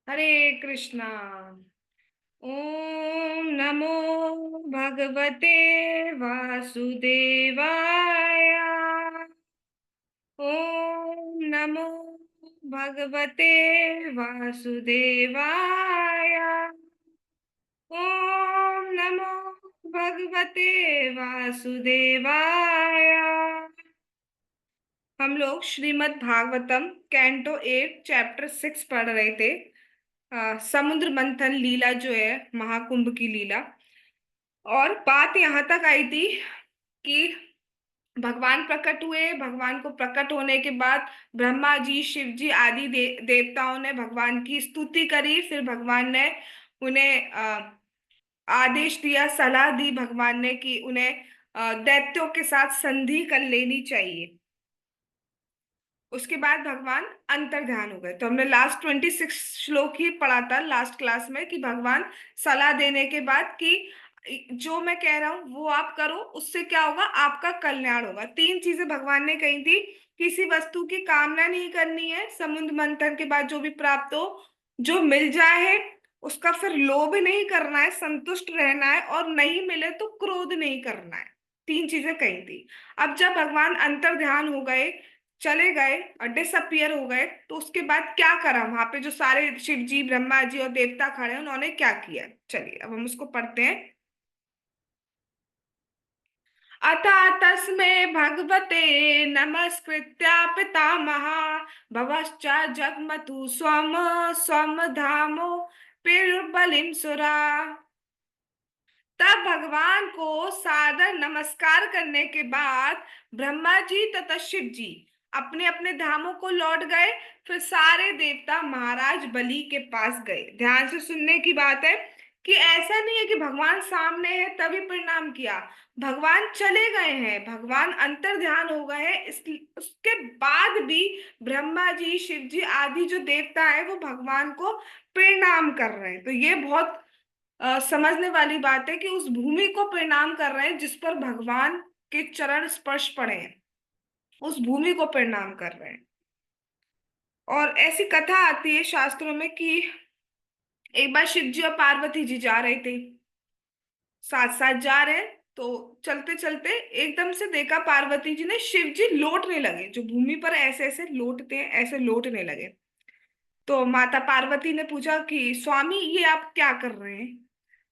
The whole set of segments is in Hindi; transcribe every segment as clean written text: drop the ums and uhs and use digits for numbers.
हरे कृष्णा। ओम नमो भगवते वासुदेवाय। ओम नमो भगवते वासुदेवाय। ओम नमो भगवते वासुदेवाय। हम लोग श्रीमद् भागवतम कैंटो 8 चैप्टर 6 पढ़ रहे थे। समुद्र मंथन लीला जो है, महाकुंभ की लीला। और बात यहाँ तक आई थी कि भगवान प्रकट हुए। भगवान को प्रकट होने के बाद ब्रह्मा जी, शिव जी आदि देवताओं ने भगवान की स्तुति करी। फिर भगवान ने उन्हें आदेश दिया, सलाह दी भगवान ने कि उन्हें दैत्यों के साथ संधि कर लेनी चाहिए। उसके बाद भगवान अंतर ध्यान हो गए। तो हमने लास्ट 26 श्लोक ही पढ़ा था लास्ट क्लास में कि भगवान सलाह देने के बाद कि जो मैं कह रहा हूं वो आप करो, उससे क्या होगा, आपका कल्याण होगा। तीन चीजें भगवान ने कही थी। किसी वस्तु की कामना नहीं करनी है, समुद्र मंथन के बाद जो भी प्राप्त हो, जो मिल जाए उसका फिर लोभ नहीं करना है, संतुष्ट रहना है, और नहीं मिले तो क्रोध नहीं करना है। तीन चीजें कही थी। अब जब भगवान अंतर ध्यान हो गए, चले गए और डिसअपियर हो गए, तो उसके बाद क्या करा वहां पे जो सारे शिव जी, ब्रह्मा जी और देवता खड़े हैं, उन्होंने क्या किया। चलिए अब हम उसको पढ़ते हैं। अथा तस्मै भगवते नमस्कृत्य पितामहा भवश्च जगमतु स्वम स्वम धामो पिरुबलिम सुरा। तब भगवान को सादर नमस्कार करने के बाद ब्रह्मा जी तथा शिव जी अपने अपने धामों को लौट गए। फिर सारे देवता महाराज बलि के पास गए। ध्यान से सुनने की बात है कि ऐसा नहीं है कि भगवान सामने है तभी प्रणाम किया। भगवान चले गए हैं, भगवान अंतर ध्यान हो गए हैं, इस उसके बाद भी ब्रह्मा जी, शिव जी आदि जो देवता है वो भगवान को प्रणाम कर रहे हैं। तो ये बहुत समझने वाली बात है कि उस भूमि को प्रणाम कर रहे हैं जिस पर भगवान के चरण स्पर्श पड़े हैं, उस भूमि को प्रणाम कर रहे हैं। और ऐसी कथा आती है शास्त्रों में कि एक बार शिव जी और पार्वती जी जा रहे थे, साथ साथ जा रहे हैं। तो चलते चलते एकदम से देखा पार्वती जी ने शिव जी लौटने लगे, जो भूमि पर ऐसे ऐसे लौटते हैं ऐसे लौटने लगे। तो माता पार्वती ने पूछा कि स्वामी ये आप क्या कर रहे हैं।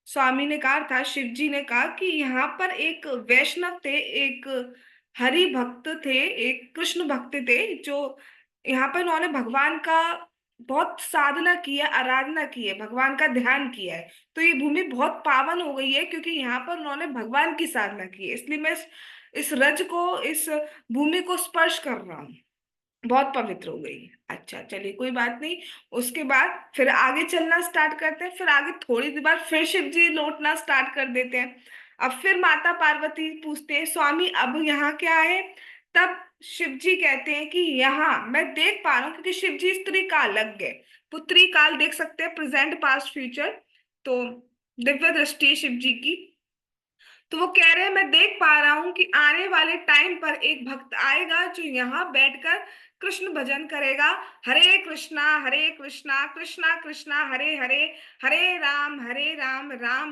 स्वामी ने कहा था, शिव जी ने कहा कि यहाँ पर एक वैष्णव थे, एक हरि भक्त थे, एक कृष्ण भक्त थे, जो यहाँ पर उन्होंने भगवान का बहुत साधना की है, आराधना की है, भगवान का ध्यान किया है। तो ये भूमि बहुत पावन हो गई है क्योंकि यहाँ पर उन्होंने भगवान की साधना की है। इसलिए मैं इस रज को, इस भूमि को स्पर्श कर रहा हूँ, बहुत पवित्र हो गई। अच्छा चलिए कोई बात नहीं। उसके बाद फिर आगे चलना स्टार्ट करते हैं। फिर आगे थोड़ी देर बाद फिर शिव जी लौटना स्टार्ट कर देते हैं। अब फिर माता पार्वती पूछते हैं, स्वामी अब यहाँ क्या है। तब शिव जी कहते हैं कि यहाँ मैं देख पा रहा हूँ, क्योंकि शिव जी स्त्री काल लग गए, पुत्री काल देख सकते हैं, प्रेजेंट पास्ट फ्यूचर। तो दिव्य दृष्टि है शिव जी की। तो वो कह रहे हैं, मैं देख पा रहा हूं कि आने वाले टाइम पर एक भक्त आएगा जो यहाँ बैठकर कृष्ण भजन करेगा। हरे कृष्णा कृष्णा कृष्णा हरे हरे, हरे राम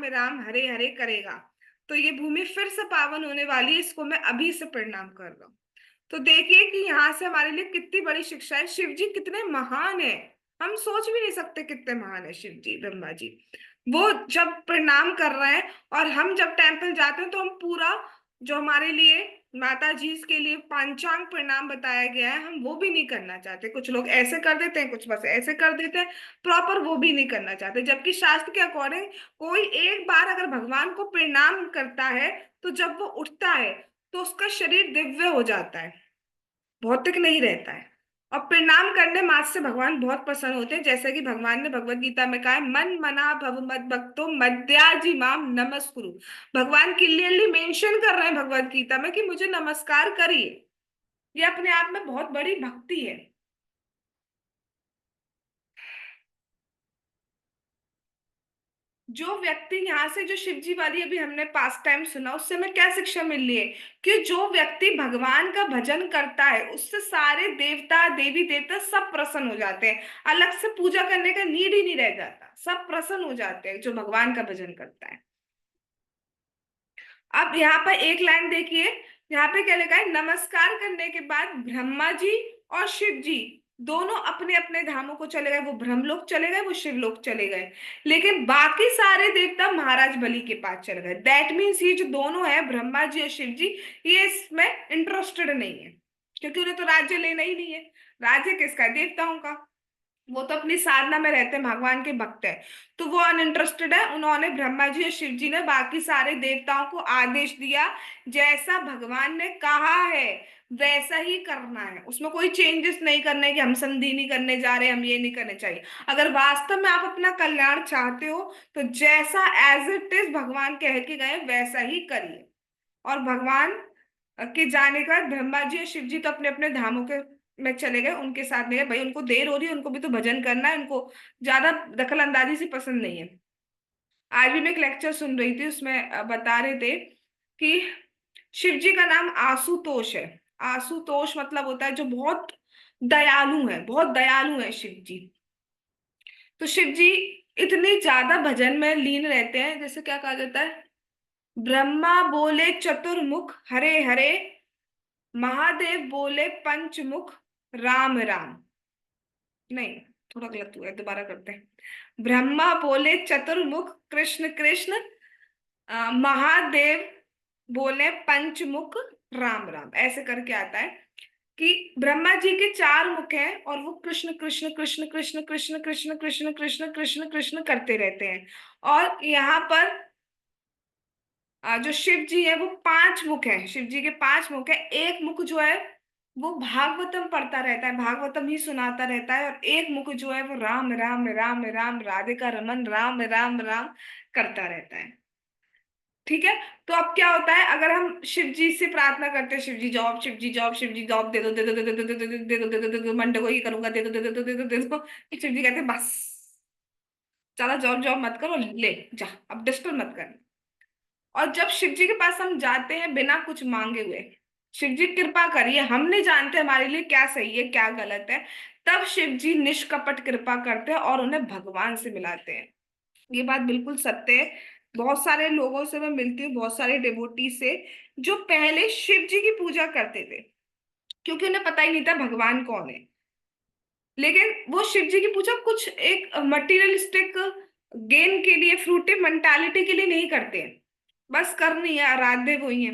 राम हरे हरे करेगा। तो ये भूमि फिर से पावन होने वाली है, इसको मैं अभी से प्रणाम कर रहा हूँ। तो देखिए कि यहाँ से हमारे लिए कितनी बड़ी शिक्षा है। शिव जी कितने महान है, हम सोच भी नहीं सकते कितने महान है शिव जी, ब्रह्मा जी। वो जब प्रणाम कर रहे हैं, और हम जब टेम्पल जाते हैं तो हम पूरा, जो हमारे लिए माता जी के लिए पंचांग प्रणाम बताया गया है, हम वो भी नहीं करना चाहते। कुछ लोग ऐसे कर देते हैं, कुछ बस ऐसे कर देते हैं, प्रॉपर वो भी नहीं करना चाहते। जबकि शास्त्र के अकॉर्डिंग कोई एक बार अगर भगवान को प्रणाम करता है, तो जब वो उठता है तो उसका शरीर दिव्य हो जाता है, भौतिक नहीं रहता है। और प्रणाम करने मात्र से भगवान बहुत प्रसन्न होते हैं, जैसे कि भगवान ने भगवत गीता में कहा है, मन मना भव मद भक्तो मद्याजी माम नमस्कुरु। भगवान क्लियरली मेंशन कर रहे हैं भगवत गीता में कि मुझे नमस्कार करिए। ये अपने आप में बहुत बड़ी भक्ति है। जो व्यक्ति यहाँ से, जो शिव जी वाली अभी हमने पास टाइम सुना, उससे हमें क्या शिक्षा मिल रही है? कि जो व्यक्ति भगवान का भजन करता है उससे सारे देवता देवी देवता सब प्रसन्न हो जाते हैं। अलग से पूजा करने का नीड ही नहीं रह जाता, सब प्रसन्न हो जाते हैं जो भगवान का भजन करता है। अब यहाँ पर एक लाइन देखिए, यहाँ पे क्या लिखा है, नमस्कार करने के बाद ब्रह्मा जी और शिव जी दोनों अपने अपने धामों को चले गए। वो ब्रह्मलोक चले गए, वो शिवलोक चले गए। लेकिन बाकी सारे देवता महाराज बलि के पास चले गए। दैट मीन्स ये जो दोनों है, ब्रह्मा जी और शिव जी, ये इसमें इंटरेस्टेड नहीं है, क्योंकि उन्हें तो राज्य लेना ही नहीं है। राज्य किसका है? देवताओं का। वो तो अपनी साधना में रहते हैं, भगवान के भक्त है। तो वो अनइंटरेस्टेड है। उन्होंने, ब्रह्मा जी और शिव जी ने बाकी सारे देवताओं को आदेश दिया, जैसा भगवान ने कहा है वैसा ही करना है। उसमें कोई चेंजेस नहीं करने, कि हम संधि नहीं करने जा रहे, हम ये नहीं करने चाहिए। अगर वास्तव में आप अपना कल्याण चाहते हो तो जैसा एज इट इज भगवान कह के गए वैसा ही करिए। और भगवान के जाने का बाद ब्रह्मा जी और शिव जी तो अपने अपने धामों के में चले गए, उनके साथ नहीं गए। भाई उनको देर हो रही है, उनको भी तो भजन करना है, उनको ज्यादा दखल अंदाजी से पसंद नहीं है। आज भी मैं एक लेक्चर सुन रही थी, उसमें बता रहे थे कि शिव जी का नाम आशुतोष है। आशुतोष मतलब होता है जो बहुत दयालु है, बहुत दयालु है शिव जी। तो शिव जी इतनी ज्यादा भजन में लीन रहते हैं, जैसे क्या कहा जाता है, ब्रह्मा बोले चतुर्मुख हरे हरे, महादेव बोले पंचमुख राम राम। नहीं, थोड़ा गलत हुआ है, दोबारा करते हैं। ब्रह्मा बोले चतुर्मुख कृष्ण कृष्ण, महादेव बोले पंचमुख राम राम, ऐसे करके आता है कि ब्रह्मा जी के चार मुख हैं और वो कृष्ण कृष्ण कृष्ण कृष्ण कृष्ण कृष्ण कृष्ण कृष्ण कृष्ण कृष्ण करते रहते हैं। और यहाँ पर जो शिव जी है वो पांच मुख है, शिव जी के पांच मुख है। एक मुख जो है वो भागवतम पढ़ता रहता है, भागवतम ही सुनाता रहता है। और एक मुख जो है वो राम राम राम राम राधिका रमन राम राम राम करता रहता है। ठीक है। तो अब क्या होता है, अगर हम शिव जी से प्रार्थना करते हैं, शिव जी जॉब, शिव जी जॉब, शिव जी जॉब दे दो दे दो दे दो दे दो दे दो दे दो दे दो दे दो, मंडे को ये करूंगा, दे दो दे दो दे दो दे दो दे दो, तो शिव जी कहते हैं बस, चला जॉब जॉब मत करो, ले जा, अब डिस्टर्ब मत कर। और जब शिव जी के पास हम जाते हैं बिना कुछ मांगे हुए, शिव जी कृपा करिए, हम नहीं जानते हमारे लिए क्या सही है क्या गलत है, तब शिव जी निष्कपट कृपा करते हैं और उन्हें भगवान से मिलाते हैं। ये बात बिल्कुल सत्य है। बहुत सारे लोगों से मैं मिलती हूँ, बहुत सारे डिवोटी से, जो पहले शिव जी की पूजा करते थे क्योंकि उन्हें पता ही नहीं था भगवान कौन है। लेकिन वो शिव जी की पूजा कुछ एक मटीरियलिस्टिक गेन के लिए, फ्रूटिव मेंटालिटी के लिए नहीं करते हैं, बस करनी है, आराध्य वही है।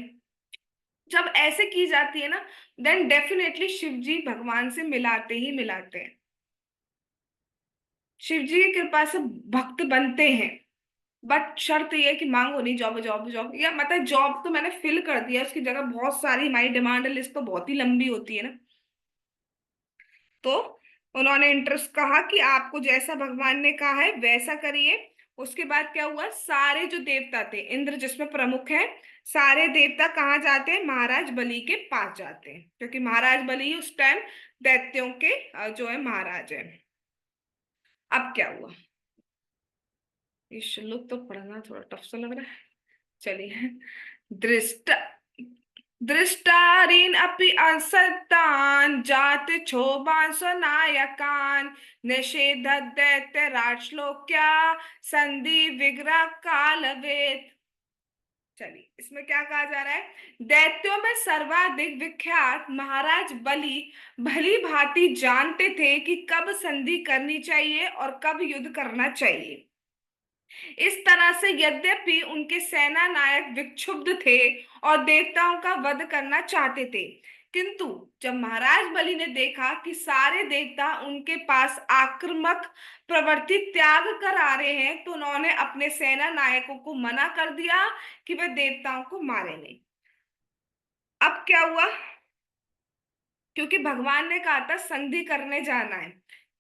जब ऐसे की जाती है ना, देन डेफिनेटली शिव जी भगवान से मिलाते ही मिलाते हैं। शिव जी की कृपा से भक्त बनते हैं। बट शर्त ये है कि मांगो नहीं, जॉब जॉब जॉब, या मतलब जॉब तो मैंने फिल कर दिया, उसकी जगह बहुत सारी, हमारी डिमांड लिस्ट तो बहुत ही लंबी होती है ना। तो उन्होंने इंटरेस्ट कहा कि आपको जैसा भगवान ने कहा है वैसा करिए। उसके बाद क्या हुआ, सारे जो देवता थे, इंद्र जिसमें प्रमुख है, सारे देवता कहाँ जाते हैं, महाराज बलि के पास जाते हैं, क्योंकि महाराज बलि उस टाइम दैत्यों के जो है महाराज है। अब क्या हुआ, ये श्लोक तो पढ़ना थोड़ा टफ सा लग रहा है। चलिए, दृष्ट दृष्टारीन अपि असतान जाति क्षोभान स्वनायकान निषेध दैत्य राजश्लोक्या संधि विग्रह कालवेद। चलिए, इसमें क्या कहा जा रहा है, दैत्यों में सर्वाधिक विख्यात महाराज बलि भली भांति जानते थे कि कब संधि करनी चाहिए और कब युद्ध करना चाहिए। इस तरह से यद्यपि उनके सेना नायक विक्षुब्ध थे और देवताओं का वध करना चाहते थे, किंतु जब महाराज बलि ने देखा कि सारे देवता उनके पास आक्रामक प्रवृत्ति त्याग कर आ रहे हैं, तो उन्होंने अपने सेना नायकों को मना कर दिया कि वे देवताओं को मारे नहीं। अब क्या हुआ, क्योंकि भगवान ने कहा था संधि करने जाना है,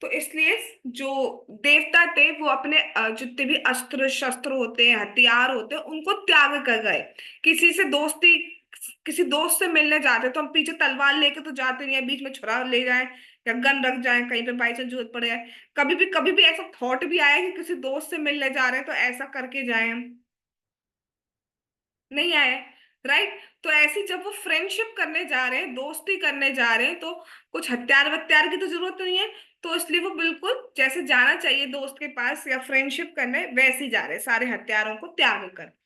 तो इसलिए जो देवता थे वो अपने जितने भी अस्त्र शस्त्र होते हैं, हथियार होते हैं, उनको त्याग कर गए। किसी से दोस्ती, किसी दोस्त से मिलने जाते तो हम पीछे तलवार लेके तो जाते नहीं है, बीच में छुरा ले जाए या गन रख जाए कहीं पे बाई चांस जरूरत पड़े जाए। कभी भी ऐसा थॉट भी आया कि किसी दोस्त से मिलने जा रहे हैं तो ऐसा करके जाए हम? नहीं आया। राइट। तो ऐसी जब वो फ्रेंडशिप करने जा रहे हैं, दोस्ती करने जा रहे हैं, तो कुछ हथियार वत्यार की तो जरूरत नहीं है। तो इसलिए वो बिल्कुल जैसे जाना चाहिए दोस्त के पास या फ्रेंडशिप करने, वैसे ही जा रहे हैं सारे हथियारों को त्याग कर।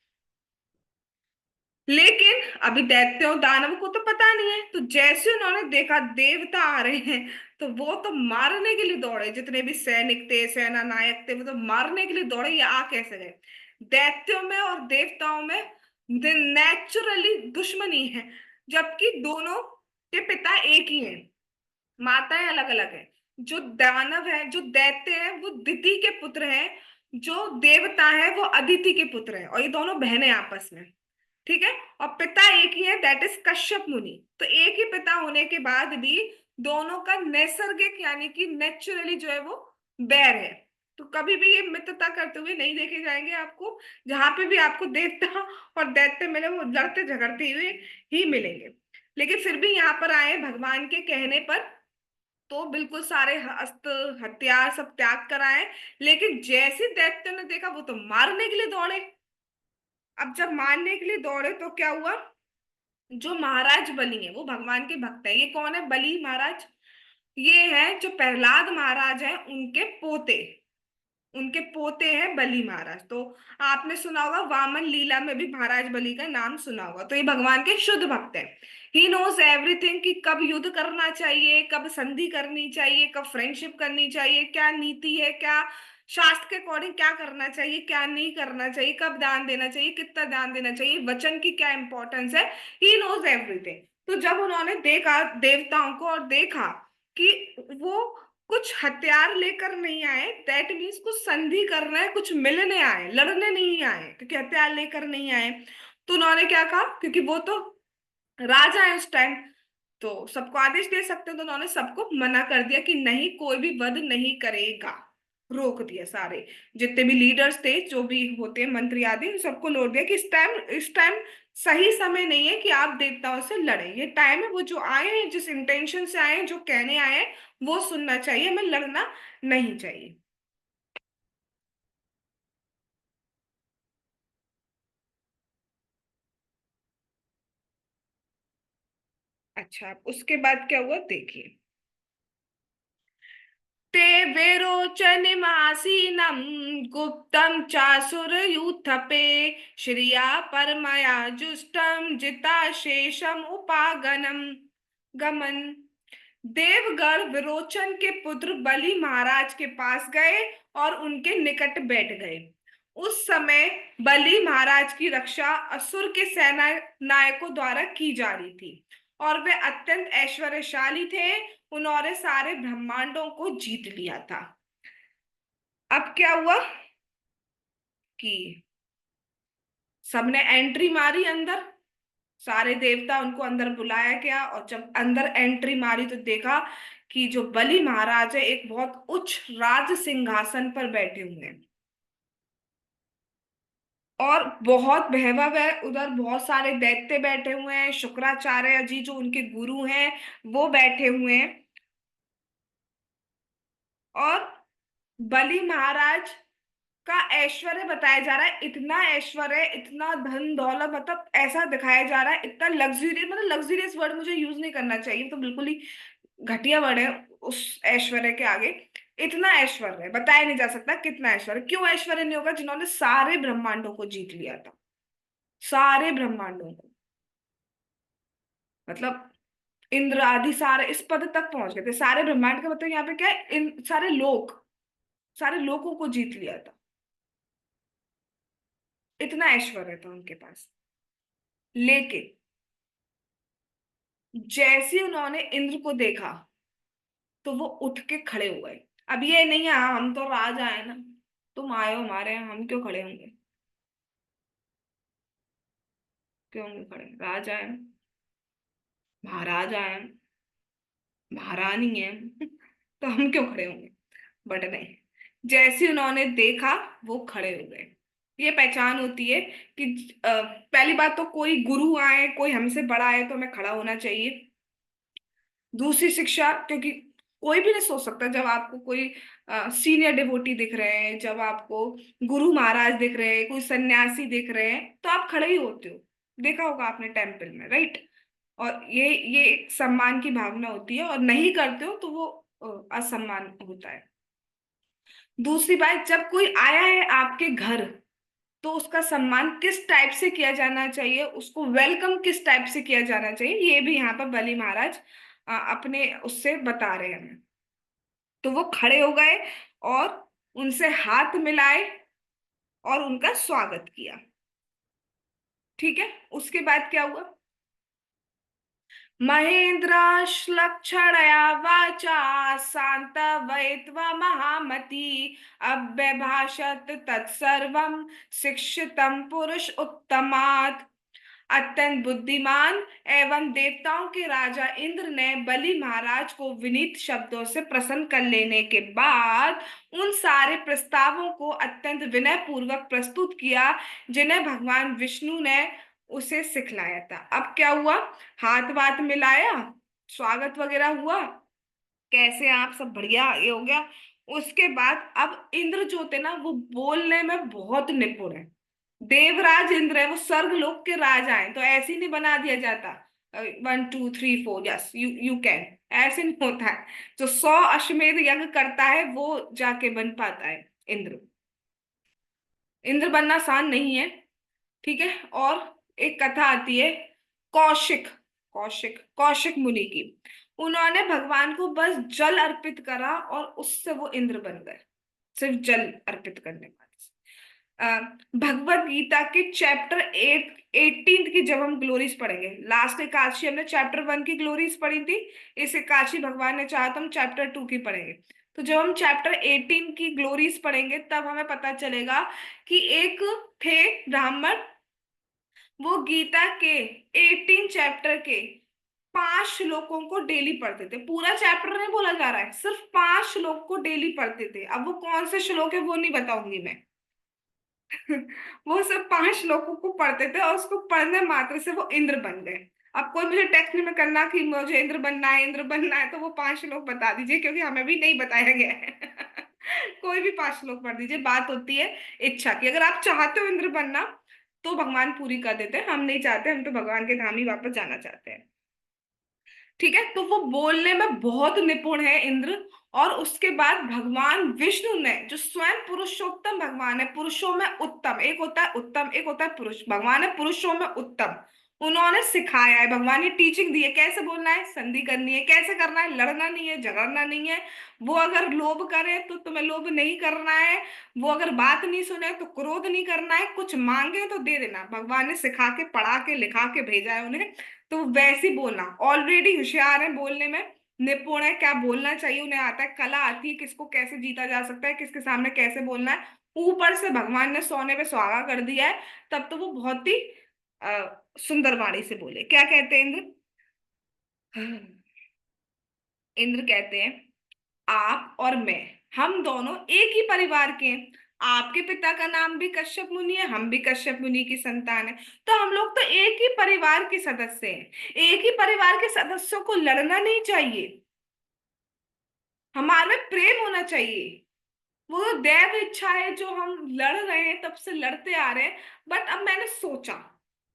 लेकिन अभी दैत्यों दानव को तो पता नहीं है, तो जैसे उन्होंने देखा देवता आ रहे हैं, तो वो तो मारने के लिए दौड़े। जितने भी सैनिक थे, सेना नायक थे, वो तो मारने के लिए दौड़े। ये आ कैसे गए? दैत्यों में और देवताओं में नेचुरली दुश्मनी है, जबकि दोनों के पिता एक ही हैं, माताएं अलग अलग हैं। जो दानव है, जो दैत्य है, वो दिति के पुत्र हैं। जो देवता है वो अदिति के पुत्र हैं, और ये दोनों बहनें आपस में। ठीक है। और पिता एक ही है, दैट इज कश्यप मुनि। तो एक ही पिता होने के बाद भी दोनों का नैसर्गिक यानी कि नेचुरली जो है वो बैर है। तो कभी भी ये मित्रता करते हुए नहीं देखे जाएंगे आपको। जहां पे भी आपको देवता और दैत्य मिले, वो लड़ते झगड़ते हुए ही मिलेंगे। लेकिन फिर भी यहाँ पर आए भगवान के कहने पर, तो बिल्कुल सारे अस्त्र हथियार सब त्याग कर आए। लेकिन जैसे दैत्य ने देखा, वो तो मारने के लिए दौड़े। अब जब मारने के लिए दौड़े तो क्या हुआ? जो महाराज बलि है, वो भगवान के भक्त है। ये कौन है बलि महाराज? ये है जो प्रहलाद महाराज हैं उनके पोते। उनके पोते हैं बलि महाराज। तो आपने सुना होगा वामन लीला में भी महाराज बलि का नाम सुना होगा। तो ये भगवान के शुद्ध भक्त हैं। ही नोज एवरीथिंग कि कब युद्ध करना चाहिए, कब संधि करनी चाहिए, कब फ्रेंडशिप करनी चाहिए, क्या नीति है, क्या शास्त्र के अकॉर्डिंग क्या करना चाहिए, क्या नहीं करना चाहिए, कब दान देना चाहिए, कितना दान देना चाहिए, वचन की क्या इंपॉर्टेंस है। He knows everything. तो जब उन्होंने देखा देवताओं को, और देखा कि वो कुछ हथियार लेकर नहीं आए, दैट मीन्स कुछ संधि करना है, कुछ मिलने आए, लड़ने नहीं आए, क्योंकि हथियार लेकर नहीं आए। तो उन्होंने क्या कहा, क्योंकि वो तो राजा है उस टाइम, तो सबको आदेश दे सकते हैं। तो उन्होंने सबको मना कर दिया कि नहीं, कोई भी वध नहीं करेगा। रोक दिया सारे जितने भी लीडर्स थे, जो भी होते हैं मंत्री आदि, उन सबको रोक दिया कि इस टाइम सही समय नहीं है कि आप देवताओं से लड़ें। ये टाइम है, वो जो आए हैं, जिस इंटेंशन से आए हैं, जो कहने आए हैं, वो सुनना चाहिए, हमें लड़ना नहीं चाहिए। अच्छा, उसके बाद क्या हुआ देखिए। ते वेरोचनिमासीनं गुप्तं चासुरयूथपे श्रिया परमया जुष्टं जिताशेषम् उपागनम गमन। देवगण विरोचन के पुत्र बलि महाराज के पास गए और उनके निकट बैठ गए। उस समय बलि महाराज की रक्षा असुर के सेना नायकों द्वारा की जा रही थी, और वे अत्यंत ऐश्वर्यशाली थे। उन्होंने सारे ब्रह्मांडों को जीत लिया था। अब क्या हुआ कि सबने एंट्री मारी अंदर। सारे देवता, उनको अंदर बुलाया गया, और जब अंदर एंट्री मारी तो देखा कि जो बलि महाराज है एक बहुत उच्च राज सिंहासन पर बैठे हुए हैं, और बहुत वैभव है। उधर बहुत सारे दैत्य बैठे हुए हैं, शुक्राचार्य जी जो उनके गुरु हैं वो बैठे हुए हैं। और बलि महाराज का ऐश्वर्य बताया जा रहा है, इतना ऐश्वर्य, इतना धन दौलत, मतलब ऐसा दिखाया जा रहा है, इतना लग्जरी, मतलब लग्जरियस वर्ड मुझे यूज नहीं करना चाहिए, तो बिल्कुल ही घटिया वर्ड है उस ऐश्वर्य के आगे। इतना ऐश्वर्य बताया नहीं जा सकता कितना ऐश्वर्य। क्यों ऐश्वर्य नहीं होगा? जिन्होंने सारे ब्रह्मांडों को जीत लिया था, सारे ब्रह्मांडों को, मतलब इंद्र आदि सारे इस पद तक पहुंच गए थे। सारे ब्रह्मांड का मतलब यहाँ पे क्या है, इन सारे लोक, सारे लोकों को जीत लिया था। इतना ऐश्वर्य था उनके पास। लेकिन जैसे ही उन्होंने इंद्र को देखा, तो वो उठ के खड़े हुए। अब ये नहीं है "हाँ, हम तो राजा है ना, तुम आए हो हमारे यहाँ, हम क्यों खड़े होंगे, क्यों होंगे खड़े, राजा है, महाराजा है, महारानी है तो हम क्यों खड़े होंगे"। बट नहीं, जैसे उन्होंने देखा वो खड़े हो गए। ये पहचान होती है कि पहली बात तो कोई गुरु आए, कोई हमसे बड़ा है, तो हमें खड़ा होना चाहिए। दूसरी शिक्षा, क्योंकि कोई भी नहीं सोच सकता। जब आपको कोई सीनियर डिवोटी दिख रहे हैं, जब आपको गुरु महाराज दिख रहे हैं, कोई सन्यासी दिख रहे हैं, तो आप खड़े ही होते हो। देखा होगा आपने टेम्पल में, राइट? और ये एक सम्मान की भावना होती है, और नहीं करते हो तो वो असम्मान होता है। दूसरी बात, जब कोई आया है आपके घर, तो उसका सम्मान किस टाइप से किया जाना चाहिए, उसको वेलकम किस टाइप से किया जाना चाहिए, ये भी यहाँ पर बलि महाराज अपने उससे बता रहे हैं हमें। तो वो खड़े हो गए और उनसे हाथ मिलाए और उनका स्वागत किया। ठीक है, उसके बाद क्या हुआ? महेन्द्राश्लक्षणया वाचा शान्तवयत्वा महामती अव्यभाषत तत्सर्वं शिक्षितं पुरुष उत्तमात्। अत्यंत बुद्धिमान एवं देवताओं के राजा इंद्र ने बलि महाराज को विनीत शब्दों से प्रसन्न कर लेने के बाद उन सारे प्रस्तावों को अत्यंत विनय पूर्वक प्रस्तुत किया, जिन्हें भगवान विष्णु ने उसे सिखलाया था। अब क्या हुआ? हाथ वाथ मिलाया, स्वागत वगैरह हुआ, कैसे आप सब, बढ़िया, ये हो गया। उसके बाद अब इंद्र जो थे ना, वो बोलने में बहुत निपुण है। देवराज इंद्र है, वो स्वर्ग लोक के राजा हैं, तो ऐसे ही नहीं बना दिया जाता 1 2 3 4 यस यू कैन, ऐसे नहीं होता है। जो 100 अश्वमेध यज्ञ करता है वो जाके बन पाता है इंद्र। इंद्र बनना आसान नहीं है। ठीक है। और एक कथा आती है कौशिक कौशिक कौशिक मुनि की। उन्होंने भगवान को बस जल अर्पित करा और उससे वो इंद्र बन गए, सिर्फ जल अर्पित करने वाले से। भगवत गीता के चैप्टर 18 की जब हम ग्लोरीज पढ़ेंगे, लास्ट एकादशी हमने चैप्टर 1 की ग्लोरीज पढ़ी थी, इस एकादशी भगवान ने चाहा तो हम चैप्टर 2 की पढ़ेंगे। तो जब हम चैप्टर 18 की ग्लोरीज पढ़ेंगे तब हमें पता चलेगा कि एक थे ब्राह्मण, वो गीता के 18 चैप्टर के 5 श्लोकों को डेली पढ़ते थे। पूरा चैप्टर नहीं बोला जा रहा है, सिर्फ 5 श्लोक को डेली पढ़ते थे। अब वो कौन से श्लोक है वो नहीं बताऊंगी मैं। वो सब 5 श्लोकों को पढ़ते थे और उसको पढ़ने मात्र से वो इंद्र बन गए। अब कोई मुझे टेक्स्ट में करना कि मुझे इंद्र बनना है, इंद्र बनना है, तो वो 5 श्लोक बता दीजिए, क्योंकि हमें भी नहीं बताया गया है। कोई भी 5 श्लोक पढ़ दीजिए। बात होती है इच्छा की। अगर आप चाहते हो इंद्र बनना तो भगवान पूरी कर देते हैं, हम नहीं चाहते, हम तो भगवान के धाम ही वापस जाना चाहते हैं। ठीक है, तो वो बोलने में बहुत निपुण है इंद्र। और उसके बाद भगवान विष्णु ने, जो स्वयं पुरुषोत्तम भगवान है, पुरुषों में उत्तम, एक होता है उत्तम, एक होता है पुरुष, भगवान है पुरुषों में उत्तम, उन्होंने सिखाया है। भगवान ने टीचिंग दी है, कैसे बोलना है, संधि करनी है, कैसे करना है, लड़ना नहीं है, झगड़ना नहीं है। वो अगर लोभ करे तो तुम्हें लोभ नहीं करना है, वो अगर बात नहीं सुने तो क्रोध नहीं करना है, कुछ मांगे तो दे देना। भगवान ने सिखा के, पढ़ा के, लिखा के भेजा है उन्हें। तो वैसे ही बोलना, ऑलरेडी होशियार है बोलने में, निपुण है, क्या बोलना चाहिए उन्हें आता है, कला आती है किसको कैसे जीता जा सकता है, किसके सामने कैसे बोलना है। ऊपर से भगवान ने सोने पे सुहागा कर दिया है, तब तो वो बहुत ही सुंदर वाणी से बोले। क्या कहते हैं इंद्र? इंद्र कहते हैं, आप और मैं, हम दोनों एक ही परिवार के हैं। आपके पिता का नाम भी कश्यप मुनि है, हम भी कश्यप मुनि की संतान है। तो हम लोग तो एक ही परिवार के सदस्य हैं। एक ही परिवार के सदस्यों को लड़ना नहीं चाहिए, हमारे में प्रेम होना चाहिए। वो दैव इच्छा है जो हम लड़ रहे हैं, तब से लड़ते आ रहे हैं। बट अब मैंने सोचा,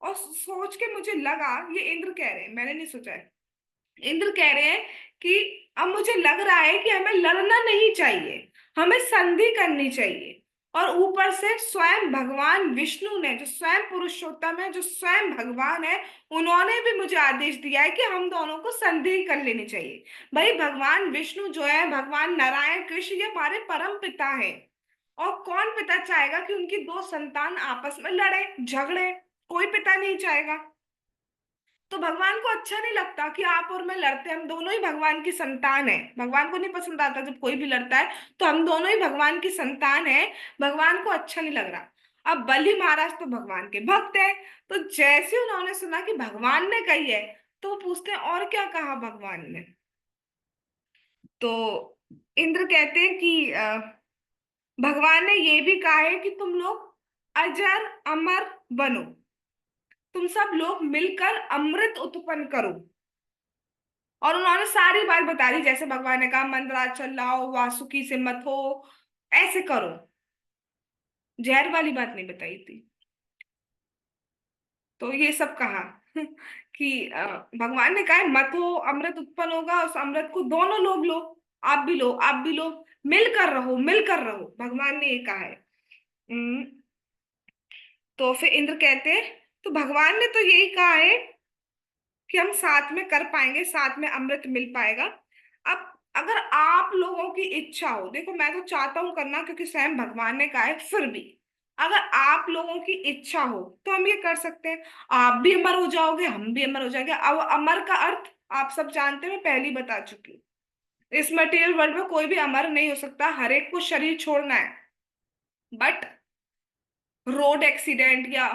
और सोच के मुझे लगा, ये इंद्र कह रहे हैं, मैंने नहीं सोचा है। इंद्र कह रहे हैं कि अब मुझे लग रहा है कि हमें लड़ना नहीं चाहिए, हमें संधि करनी चाहिए। और ऊपर से स्वयं भगवान विष्णु ने, जो स्वयं पुरुषोत्तम है, जो स्वयं भगवान है, उन्होंने भी मुझे आदेश दिया है कि हम दोनों को संधि कर लेनी चाहिए। भाई, भगवान विष्णु जो है, भगवान नारायण कृष्ण, ये हमारे परम पिता है। और कौन पिता चाहेगा कि उनकी दो संतान आपस में लड़े झगड़े? कोई पिता नहीं चाहेगा। तो भगवान को अच्छा नहीं लगता कि आप और मैं लड़ते हैं। हम दोनों ही भगवान की संतान है, भगवान को नहीं पसंद आता जब कोई भी लड़ता है। तो हम दोनों ही भगवान की संतान है, भगवान को अच्छा नहीं लग रहा। अब बलि महाराज तो भगवान के भक्त है, तो जैसे उन्होंने सुना कि भगवान ने कही है, तो वो पूछते हैं और क्या कहा भगवान ने। तो इंद्र कहते हैं कि भगवान ने ये भी कहा है कि तुम लोग अजर अमर बनो, तुम सब लोग मिलकर अमृत उत्पन्न करो। और उन्होंने सारी बात बता दी, जैसे भगवान ने कहा मंदराचल लाओ, वासुकी से मत हो, ऐसे करो। जहर वाली बात नहीं बताई थी। तो ये सब कहा कि भगवान ने कहा है, मत हो, अमृत उत्पन्न होगा, उस अमृत को दोनों लोग लो, आप भी लो, आप भी लो, मिलकर रहो, मिलकर रहो, भगवान ने ये कहा है। हम्म, तो फिर इंद्र कहते हैं, तो भगवान ने तो यही कहा है कि हम साथ में कर पाएंगे, साथ में अमृत मिल पाएगा। अब अगर आप लोगों की इच्छा हो, देखो मैं तो चाहता हूं करना क्योंकि स्वयं भगवान ने कहा है, फिर भी अगर आप लोगों की इच्छा हो तो हम ये कर सकते हैं। आप भी अमर हो जाओगे, हम भी अमर हो जाएंगे। अब अमर का अर्थ आप सब जानते हैं, मैं पहले ही बता चुकी हूँ। इस मटेरियल वर्ल्ड में कोई भी अमर नहीं हो सकता, हर एक को शरीर छोड़ना है। बट रोड एक्सीडेंट या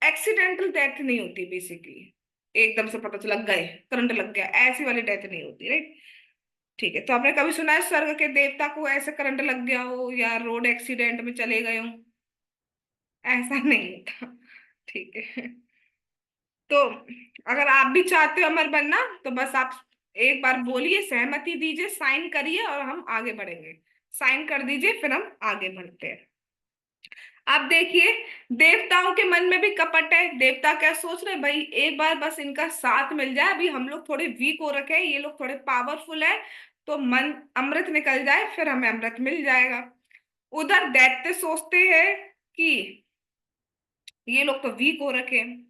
एक्सीडेंटल डेथ नहीं होती बेसिकली, एकदम से पता चला गए, करंट लग गया, ऐसी वाली डेथ नहीं होती, राइट। ठीक है, तो आपने कभी सुना है स्वर्ग के देवता को ऐसे करंट लग गया हो या रोड एक्सीडेंट में चले गए हो? ऐसा नहीं होता। ठीक है। तो अगर आप भी चाहते हो अमर बनना, तो बस आप एक बार बोलिए, सहमति दीजिए, साइन करिए और हम आगे बढ़ेंगे। साइन कर दीजिए, फिर हम आगे बढ़ते हैं। आप देखिए, देवताओं के मन में भी कपट है। देवता क्या सोच रहे हैं, भाई एक बार बस इनका साथ मिल जाए, अभी हम लोग थोड़े वीक हो रखे हैं, ये लोग थोड़े पावरफुल है, तो मन अमृत निकल जाए, फिर हमें अमृत मिल जाएगा। उधर दैत्य सोचते हैं कि ये लोग तो वीक हो रखे हैं,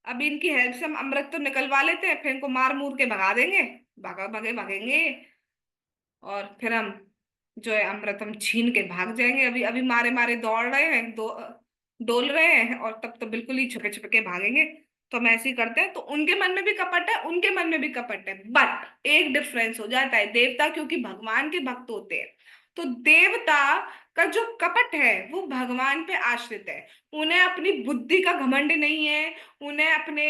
अभी इनकी हेल्प से हम अमृत तो निकलवा लेते हैं, फिर इनको मार मूर के भगा देंगे, भागा भागे भागेंगे, और फिर हम जो है अमृत हम छीन के भाग जाएंगे। अभी अभी मारे मारे दौड़ रहे हैं, डोल रहे हैं, और तब तो बिल्कुल ही छुपे छुपे के भागेंगे। तो हम ऐसे ही करते हैं। तो उनके मन में भी कपट है, उनके मन में भी कपट है, बट एक डिफरेंस हो जाता है। देवता क्योंकि भगवान के भक्त होते हैं, तो देवता का जो कपट है वो भगवान पे आश्रित है। उन्हें अपनी बुद्धि का घमंड नहीं है, उन्हें अपने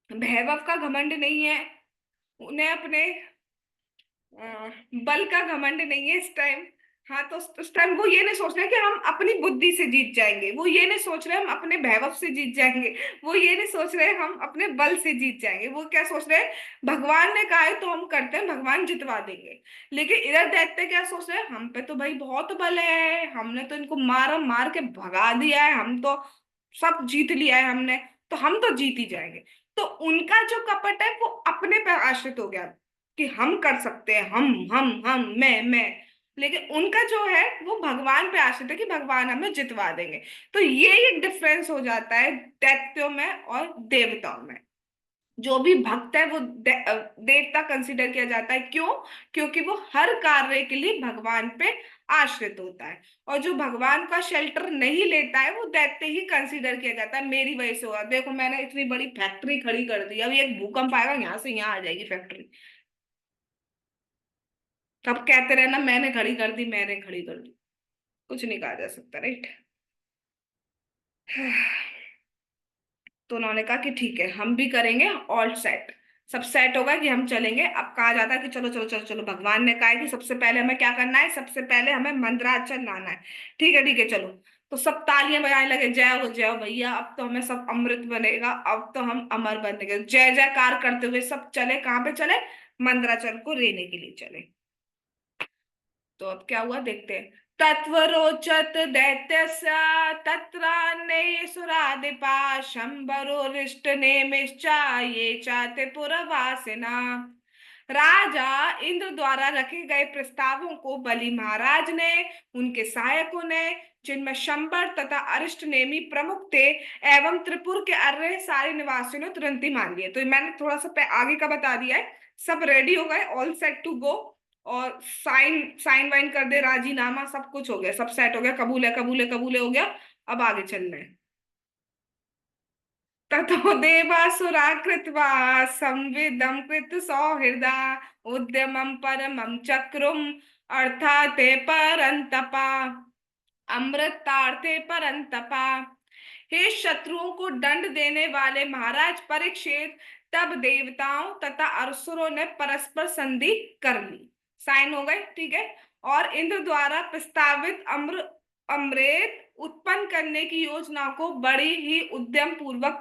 वैभव का घमंड नहीं है, उन्हें अपने बल का घमंड नहीं है इस टाइम। हाँ, तो उस टाइम वो ये नहीं सोच रहे कि हम अपनी बुद्धि से जीत जाएंगे, वो ये नहीं सोच रहे हम अपने वैभव से जीत जाएंगे, वो ये नहीं सोच रहे हम अपने बल से जीत जाएंगे। वो क्या सोच रहे हैं, भगवान ने कहा है तो हम करते हैं, भगवान जितवा देंगे। लेकिन इधर दैत्य क्या सोच रहे हैं, हम पे तो भाई बहुत बल है, हमने तो इनको मार मार के भगा दिया है, हम तो सब जीत लिया है हमने, तो हम तो जीत ही जाएंगे। तो उनका जो कपट है वो अपने पे आश्रित हो गया कि हम कर सकते हैं, हम मैं। लेकिन उनका जो है वो भगवान पे आश्रित है कि भगवान हमें जितवा देंगे। तो ये एक डिफरेंस हो जाता है दैत्यों में और देवताओं में। जो भी भक्त है वो देवता कंसिडर किया जाता है, क्यों? क्योंकि वो हर कार्य के लिए भगवान पे आश्रित होता है। और जो भगवान का शेल्टर नहीं लेता है वो दैत्य ही कंसिडर किया जाता है, मेरी वजह से हुआ, देखो मैंने इतनी बड़ी फैक्ट्री खड़ी कर दी, अभी एक भूकंप आएगा, यहाँ से यहाँ आ जाएगी फैक्ट्री। तब कहते रहना मैंने खड़ी कर दी, मैंने खड़ी कर दी, कुछ नहीं कहा जा सकता, राइट। तो उन्होंने कहा कि ठीक है, हम भी करेंगे, ऑल सेट, सब सेट होगा कि हम चलेंगे। अब कहा जाता है कि चलो चलो चलो चलो, भगवान ने कहा है कि सबसे पहले हमें क्या करना है, सबसे पहले हमें मंदराचल लाना है। ठीक है चलो। तो सब तालियां बजाने लगे, जय हो भैया, अब तो हमें सब अमृत बनेगा, अब तो हम अमर बनेंगे, जय जयकार करते हुए सब चले, कहाँ पे चले, मंदराचल को लेने के लिए चले। तो अब क्या हुआ देखते हैं। तत्वरोचत दैत्यस्य तत्रान्यसुरादिपा शंबरो रिष्ट नेमिश्चा ये चाते पुरवासिना। राजा इंद्र द्वारा रखे गए प्रस्तावों को बलि महाराज ने, उनके सहायकों ने, जिनमें शंबर तथा अरिष्ट नेमी प्रमुख थे, एवं त्रिपुर के अर्रे सारे निवासियों ने तुरंत ही मान लिए। तो मैंने थोड़ा सा आगे का बता दिया है। सब रेडी हो गए, ऑल सेट टू गो, और साइन साइन वाइन कर दे, राजीनामा, सब कुछ हो गया, सब सेट हो गया, कबूल है कबूल है कबूल है हो गया। अब आगे चलना है। ततो देवासुरा कृत्वा संविदं कृत सौहृदा उद्यमं परमं चक्रुम अर्थाते परंतपा। अमृतार्थे परंतपा। हे शत्रुओं को दंड देने वाले महाराज परीक्षित, तब देवताओं तथा असुरों ने परस्पर संधि कर ली, साइन हो गए, ठीक है। और इंद्र द्वारा प्रस्तावित अमृत उत्पन्न करने की योजना को बड़ी ही उद्यम पूर्वक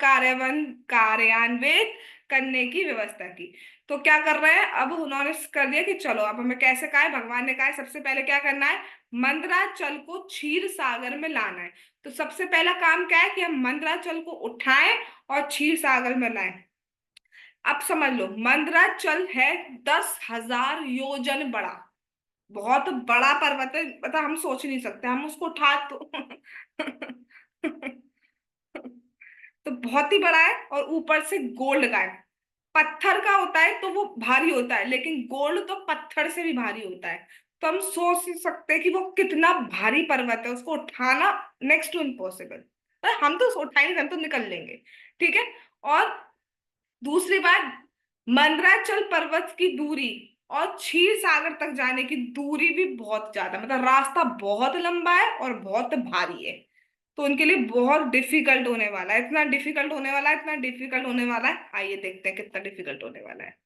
कार्यान्वित करने की व्यवस्था की। तो क्या कर रहे हैं अब, उन्होंने कर दिया कि चलो अब हमें कैसे, कहा है भगवान ने कहा है सबसे पहले क्या करना है, मंदराचल को क्षीर सागर में लाना है। तो सबसे पहला काम क्या है कि हम मंदराचल को उठाएं और क्षीर सागर में लाएं। अब समझ लो मंदराचल है 10,000 योजन बड़ा, बहुत बड़ा पर्वत है, मतलब हम सोच नहीं सकते हम उसको उठा तो तो बहुत ही बड़ा है, और ऊपर से गोल्ड का है। पत्थर का होता है तो वो भारी होता है, लेकिन गोल्ड तो पत्थर से भी भारी होता है। तो हम सोच ही सकते हैं कि वो कितना भारी पर्वत है, उसको उठाना नेक्स्ट टू इम्पॉसिबल। हम तो उठा ही नहीं, हम तो निकल लेंगे। ठीक है। और दूसरी बात, मंदराचल पर्वत की दूरी और क्षीर सागर तक जाने की दूरी भी बहुत ज्यादा, मतलब रास्ता बहुत लंबा है और बहुत भारी है। तो उनके लिए बहुत डिफिकल्ट होने वाला है, इतना डिफिकल्ट होने वाला है, इतना डिफिकल्ट होने वाला है, आइए देखते हैं कितना डिफिकल्ट होने वाला है।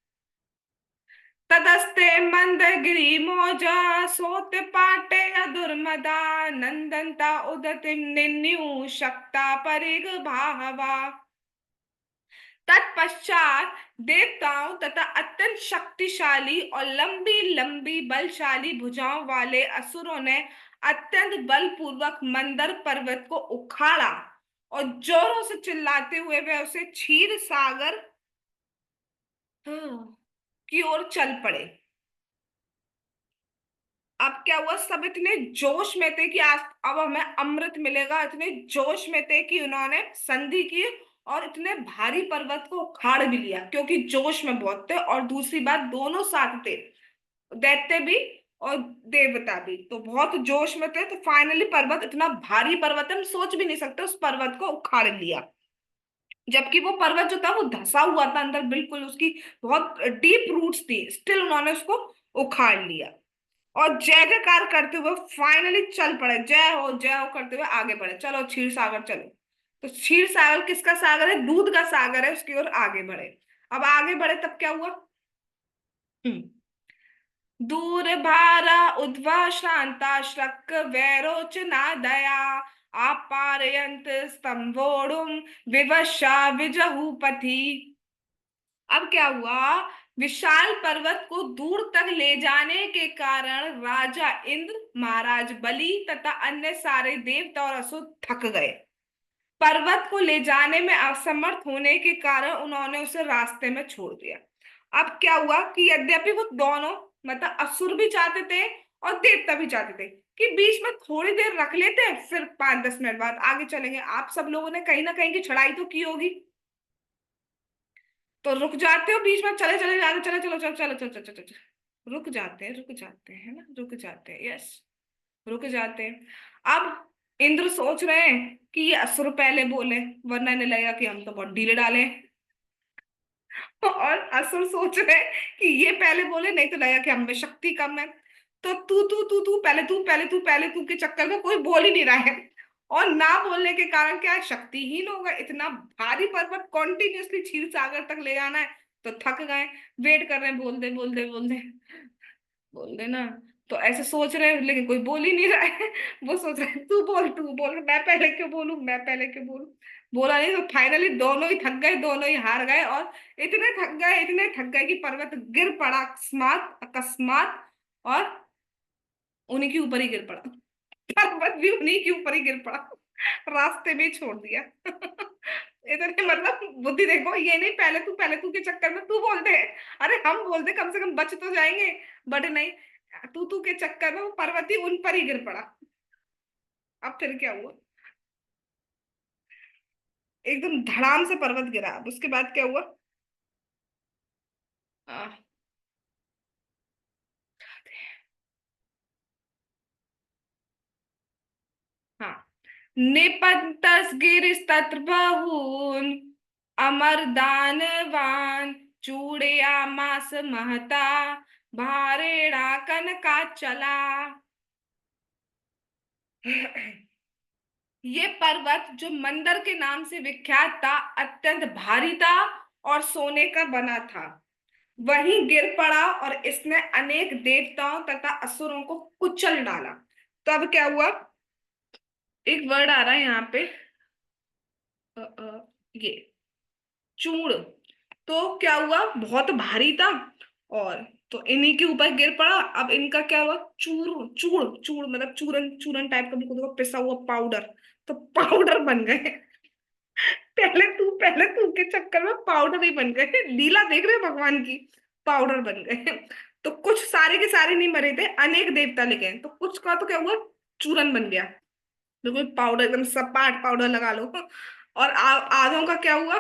ततस्ते मंदगिरि मौजा सोत पाटे अधुर्मदा नंदनता उदतिम निन्यु शक्ता परिग भावा। तत्पश्चात देवताओं तथा अत्यंत शक्तिशाली और लंबी लंबी बलशाली भुजाओं वाले असुरों ने अत्यंत बलपूर्वक मंदर पर्वत को उखाड़ा और जोरों से चिल्लाते हुए वे उसे क्षीर सागर की ओर चल पड़े। अब क्या हुआ, सब इतने जोश में थे कि आज अब हमें अमृत मिलेगा, इतने जोश में थे कि उन्होंने संधि की और इतने भारी पर्वत को उखाड़ भी लिया, क्योंकि जोश में बहुत थे। और दूसरी बात, दोनों साथ थे, दैत्य भी और देवता भी, तो बहुत जोश में थे। तो फाइनली पर्वत, इतना भारी पर्वत है हम सोच भी नहीं सकते, उस पर्वत को उखाड़ लिया। जबकि वो पर्वत जो था वो धसा हुआ था अंदर, बिल्कुल उसकी बहुत डीप रूट्स थी, स्टिल उन्होंने उसको उखाड़ लिया। और जय जयकार करते हुए फाइनली चल पड़े, जय हो करते हुए आगे बढ़े, चलो क्षीर सागर चलो। तो क्षीर सागर किसका सागर है, दूध का सागर है, उसकी ओर आगे बढ़े। अब आगे बढ़े तब क्या हुआ, हम्म, दूर भारा उद्वा श्रांता श्रक वैरोच नादया आपारयंत स्तंभोड़ुम विवशा विजहूपति। अब क्या हुआ, विशाल पर्वत को दूर तक ले जाने के कारण राजा इंद्र, महाराज बलि तथा अन्य सारे देवता और असुर थक गए। पर्वत को ले जाने में असमर्थ होने के कारण उन्होंने उसे रास्ते में छोड़ दिया। अब क्या हुआ कि यद्यपि वो दोनों, मतलब असुर भी चाहते थे और देवता भी चाहते थे कि बीच में थोड़ी देर रख लेते हैं, फिर 5-10 मिनट बाद आगे चलेंगे। आप सब लोगों ने कहीं ना कहीं की चढ़ाई तो की होगी, तो रुक जाते हो बीच में, चले चले जाते, चले चलो चलो चलो चलो चलो चलो चलो। रुक जाते हैं ना, रुक जाते हैं, यस, रुक जाते हैं। अब इंद्र सोच रहे हैं कि ये असुर पहले बोले, वरना इन्हें लगेगा कि हम तो बहुत ढीले डाले हैं। और असुर सोच रहे हैं कि ये पहले बोले, नहीं तो लगेगा कि हम में शक्ति कम है। तो तू पहले, तू के चक्कर में कोई बोल ही नहीं रहा है। और ना बोलने के कारण क्या है, शक्तिहीन हो गए, इतना भारी पर्वत कॉन्टिन्यूसली क्षीर सागर तक ले जाना है, तो थक गए। वेट कर रहे हैं, बोल दे बोल दे ना। तो ऐसे सोच रहे हैं, लेकिन कोई बोल ही नहीं रहा है। वो सोच रहे हैं तू बोल, मैं पहले क्यों बोलूं, मैं पहले क्यों बोलूं। बोला नहीं, तो फाइनली दोनों ही थक गए, दोनों ही हार गए। और इतने थक गए कि पर्वत गिर पड़ा अकस्मात अकस्मात, और उन्हीं के ऊपर ही गिर पड़ा। पर्वत भी उन्हीं के ऊपर ही गिर पड़ा, रास्ते में ही छोड़ दिया। इतने, मतलब बुद्धि देखो, ये नहीं पहले तू के चक्कर में तू बोल दे, अरे हम बोल दे कम से कम बच तो जाएंगे। बट नहीं, तू के चक्कर में वो पर्वत ही उन पर ही गिर पड़ा। अब फिर क्या हुआ, एकदम धड़ाम से पर्वत गिरा। अब उसके बाद क्या हुआ, आ, हाँ, निपतस गिरिस्तत्र बहून अमर दानवान चूड़यामास महता भारेणा कनका चला। ये पर्वत जो मंदर के नाम से विख्यात था, अत्यंत भारी था और सोने का बना था, वहीं गिर पड़ा और इसने अनेक देवताओं तथा असुरों को कुचल डाला। तो अब क्या हुआ, एक वर्ड आ रहा है यहाँ पे, ये चूड़, तो क्या हुआ, बहुत भारी था, और तो इन्हीं के ऊपर गिर पड़ा। अब इनका क्या हुआ, चूर चूड़ चूड़ मतलब चूरन चूरन टाइप का भी कुछ होगा, पिसा हुआ पाउडर, तो पाउडर बन गए। पहले तू के चक्कर में पाउडर ही बन गए, लीला देख रहे हो भगवान की, पाउडर बन गए। तो कुछ सारे के सारे नहीं मरे थे, अनेक देवता लेके तो कुछ का तो क्या हुआ, चूरन बन गया, बिल्कुल पाउडर, एकदम सपाट पाउडर लगा लो। और आधों का क्या हुआ,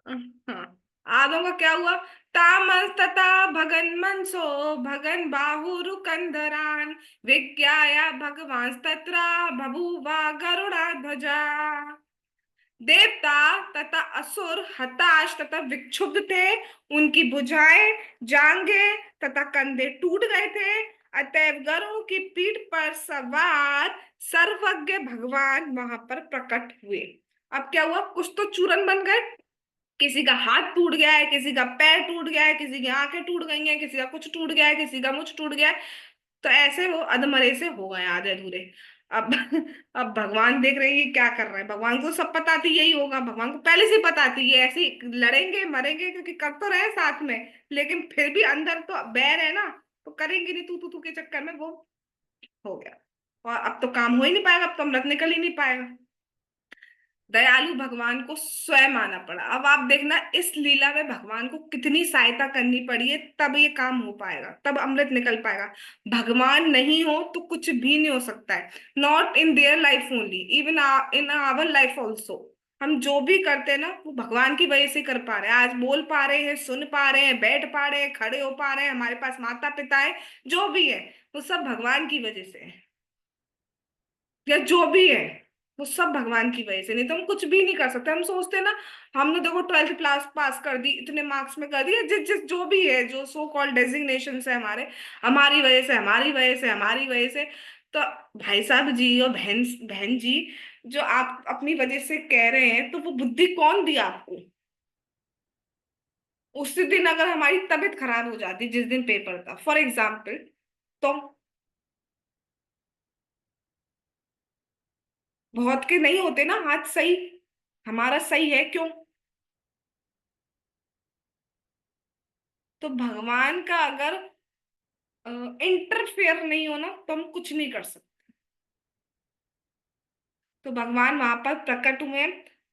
हाँ, आदों का क्या हुआ, तामस तथा भगन मनसो भगन बाहुरु कंधरान विज्ञाया भगवान तत्र बभूवा गरुड़ा ध्वजा। देवता तथा असुर हताश तथा विक्षुब्ध थे, उनकी भुजाएं, जांघें तथा कंधे टूट गए थे। अतएव गरुड़ की पीठ पर सवार सर्वज्ञ भगवान वहां पर प्रकट हुए। अब क्या हुआ, कुछ तो चूरन बन गए, किसी का हाथ टूट गया है, किसी का पैर टूट गया है, किसी की आंखें टूट गई हैं, किसी का कुछ टूट गया है, किसी का मुछ टूट गया है। तो ऐसे वो अधमरे से हो गए आधे अधूरे। अब अब भगवान देख रहे हैं ये क्या कर रहे हैं, भगवान को सब पता थी यही होगा, भगवान को पहले से ही पता थी ये ऐसे ही लड़ेंगे मरेंगे, क्योंकि कर तो रहे हैं साथ में, लेकिन फिर भी अंदर तो बैर है ना, तो करेंगे नहीं, तू के चक्कर में वो हो गया। और अब तो काम हो ही नहीं पाएगा, अब तो अमृत निकल ही नहीं पाएगा। दयालु भगवान को स्वयं आना पड़ा। अब आप देखना इस लीला में भगवान को कितनी सहायता करनी पड़ी है, तब ये काम हो पाएगा, तब अमृत निकल पाएगा। भगवान नहीं हो तो कुछ भी नहीं हो सकता है। Not in their life only, even in our life also. हम जो भी करते हैं ना, वो भगवान की वजह से कर पा रहे हैं, आज बोल पा रहे हैं, सुन पा रहे हैं, बैठ पा रहे हैं, खड़े हो पा रहे हैं, हमारे पास माता पिता है, जो भी है वो सब भगवान की वजह से है। या जो भी है वो सब भगवान की वजह से, नहीं तो हम कुछ भी नहीं कर सकते। हम सोचते हैं ना, हमने देखो 12th क्लास पास कर दी, इतने मार्क्स में कर दिया, जिस जिस जो भी है, जो सो कॉल्ड डेजिग्नेशन है हमारे, हमारी वजह से, हमारी वजह से, हमारी वजह से। तो भाई साहब जी और बहन बहन जी, जो आप अपनी वजह से कह रहे हैं, तो वो बुद्धि कौन दिया आपको। उसी दिन अगर हमारी तबीयत खराब हो जाती, जिस दिन पेपर था फॉर एग्जाम्पल, तो बहुत के नहीं होते ना हाथ सही, हमारा सही है क्यों। तो भगवान का अगर इंटरफेयर नहीं हो ना, तो हम कुछ नहीं कर सकते। तो भगवान वहां पर प्रकट हुए।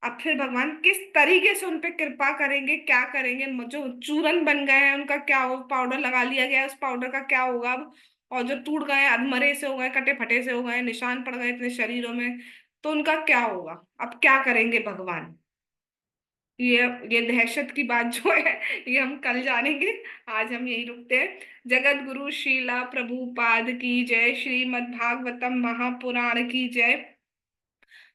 अब फिर भगवान किस तरीके से उन पे कृपा करेंगे, क्या करेंगे, जो चूरन बन गए हैं उनका क्या हो, पाउडर लगा लिया गया है, उस पाउडर का क्या होगा अब। और जो टूट गए हैं, अधमरे से हो गए, कटे फटे से हो गए, निशान पड़ गए इतने शरीरों में, तो उनका क्या होगा, अब क्या करेंगे भगवान। ये ये दहशत की बात जो है, ये हम कल जानेंगे। आज हम यही रुकते हैं। जगत गुरु श्रीला प्रभुपाद की जय, श्रीमद् भागवतम महापुराण की जय,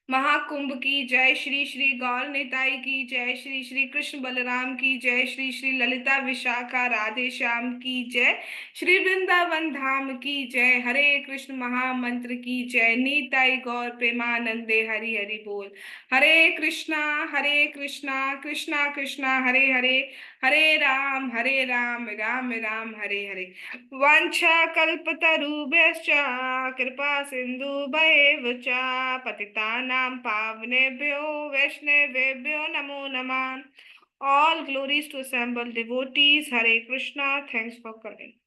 महाकुंभ की जय, श्री श्री गौर निताई की जय, श्री श्री कृष्ण बलराम की जय, श्री श्री ललिता विशाखा राधे श्याम की जय, श्री वृंदावन धाम की जय, हरे कृष्ण महामंत्र की जय, नीताई गौर प्रेमानंदे हरि हरि बोल। हरे कृष्णा कृष्णा कृष्णा हरे हरे, हरे राम राम राम हरे हरे। वाञ्छाकल्पतरुभ्यश्च कृपा सिन्धुभ्येव च पतितानां पावनेभ्यो वैष्णवेभ्यो नमो नमः। All glories to assembled devotees. Hare Krishna. Thanks for coming.